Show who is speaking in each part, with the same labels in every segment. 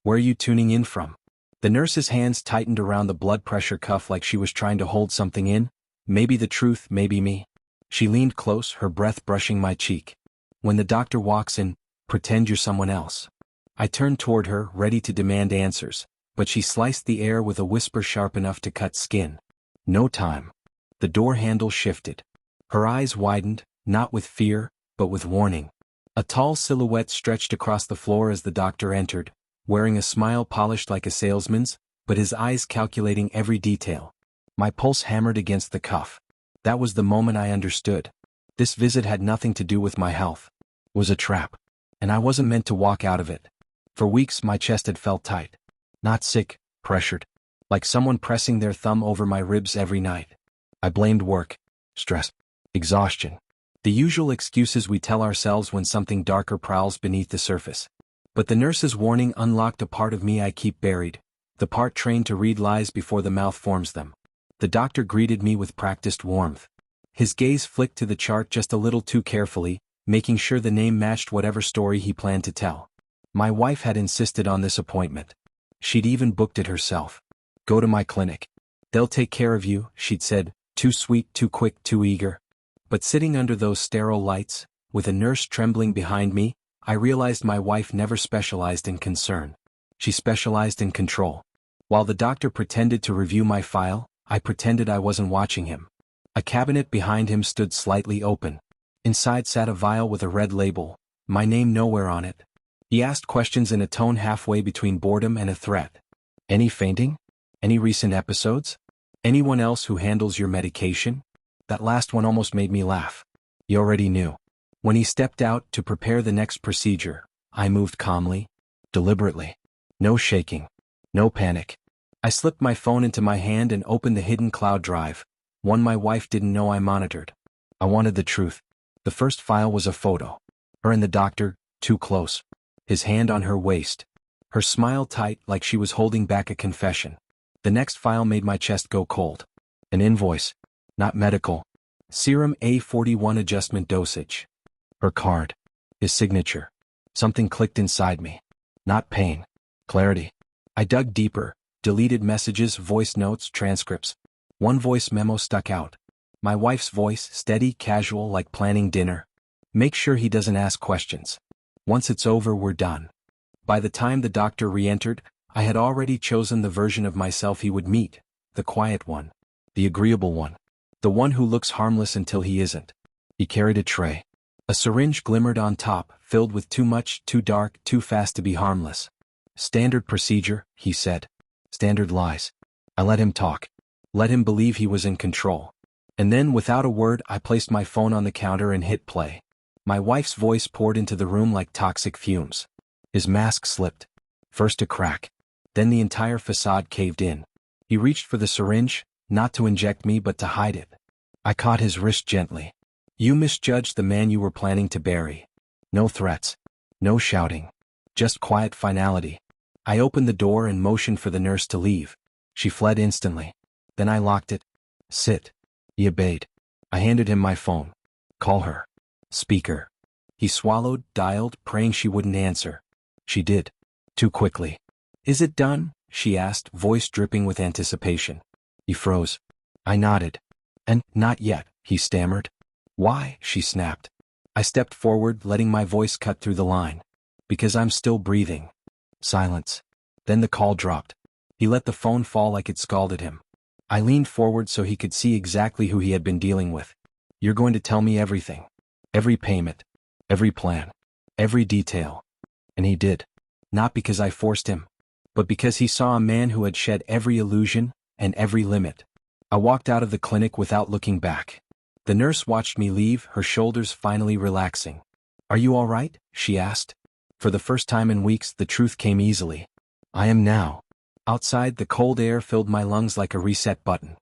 Speaker 1: Where are you tuning in from? The nurse's hands tightened around the blood pressure cuff like she was trying to hold something in. Maybe the truth, maybe me. She leaned close, her breath brushing my cheek. When the doctor walks in, pretend you're someone else. I turned toward her, ready to demand answers, but she sliced the air with a whisper sharp enough to cut skin. No time. The door handle shifted. Her eyes widened, not with fear, but with warning. A tall silhouette stretched across the floor as the doctor entered, wearing a smile polished like a salesman's, but his eyes calculating every detail. My pulse hammered against the cuff. That was the moment I understood. This visit had nothing to do with my health. It was a trap. And I wasn't meant to walk out of it. For weeks my chest had felt tight. Not sick, pressured. Like someone pressing their thumb over my ribs every night. I blamed work, stress, exhaustion. The usual excuses we tell ourselves when something darker prowls beneath the surface. But the nurse's warning unlocked a part of me I keep buried, the part trained to read lies before the mouth forms them. The doctor greeted me with practiced warmth. His gaze flicked to the chart just a little too carefully, making sure the name matched whatever story he planned to tell. My wife had insisted on this appointment. She'd even booked it herself. Go to my clinic. They'll take care of you, she'd said, too sweet, too quick, too eager. But sitting under those sterile lights, with a nurse trembling behind me, I realized my wife never specialized in concern. She specialized in control. While the doctor pretended to review my file, I pretended I wasn't watching him. A cabinet behind him stood slightly open. Inside sat a vial with a red label, my name nowhere on it. He asked questions in a tone halfway between boredom and a threat. Any fainting? Any recent episodes? Anyone else who handles your medication? That last one almost made me laugh. He already knew. When he stepped out to prepare the next procedure, I moved calmly, deliberately. No shaking. No panic. I slipped my phone into my hand and opened the hidden cloud drive, one my wife didn't know I monitored. I wanted the truth. The first file was a photo. Her and the doctor, too close. His hand on her waist. Her smile tight like she was holding back a confession. The next file made my chest go cold. An invoice. Not medical. Serum A41 adjustment dosage. Her card. His signature. Something clicked inside me. Not pain. Clarity. I dug deeper, deleted messages, voice notes, transcripts. One voice memo stuck out. My wife's voice, steady, casual, like planning dinner. Make sure he doesn't ask questions. Once it's over, we're done. By the time the doctor re-entered, I had already chosen the version of myself he would meet. The quiet one. The agreeable one. The one who looks harmless until he isn't. He carried a tray. A syringe glimmered on top, filled with too much, too dark, too fast to be harmless. Standard procedure, he said. Standard lies. I let him talk. Let him believe he was in control. And then, without a word, I placed my phone on the counter and hit play. My wife's voice poured into the room like toxic fumes. His mask slipped. First a crack. Then the entire facade caved in. He reached for the syringe, not to inject me but to hide it. I caught his wrist gently. You misjudged the man you were planning to bury. No threats. No shouting. Just quiet finality. I opened the door and motioned for the nurse to leave. She fled instantly. Then I locked it. Sit. He obeyed. I handed him my phone. Call her. Speaker. He swallowed, dialed, praying she wouldn't answer. She did. Too quickly. Is it done? She asked, voice dripping with anticipation. He froze. I nodded. And, not yet, he stammered. Why? She snapped. I stepped forward, letting my voice cut through the line. Because I'm still breathing. Silence. Then the call dropped. He let the phone fall like it scalded him. I leaned forward so he could see exactly who he had been dealing with. You're going to tell me everything. Every payment. Every plan. Every detail. And he did. Not because I forced him, but because he saw a man who had shed every illusion and every limit. I walked out of the clinic without looking back. The nurse watched me leave, her shoulders finally relaxing. Are you all right? She asked. For the first time in weeks, the truth came easily. I am now. Outside, the cold air filled my lungs like a reset button.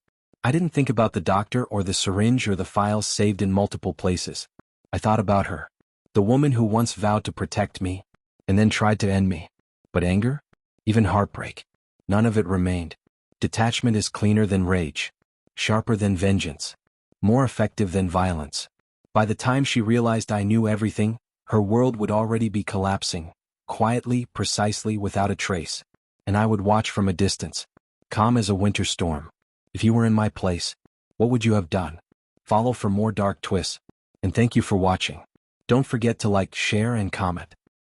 Speaker 1: I didn't think about the doctor or the syringe or the files saved in multiple places. I thought about her. The woman who once vowed to protect me, and then tried to end me. But anger? Even heartbreak. None of it remained. Detachment is cleaner than rage. Sharper than vengeance. More effective than violence. By the time she realized I knew everything, her world would already be collapsing. quietly, precisely, without a trace. And I would watch from a distance, calm as a winter storm. If you were in my place, what would you have done? Follow for more dark twists. And thank you for watching. Don't forget to like, share, and comment.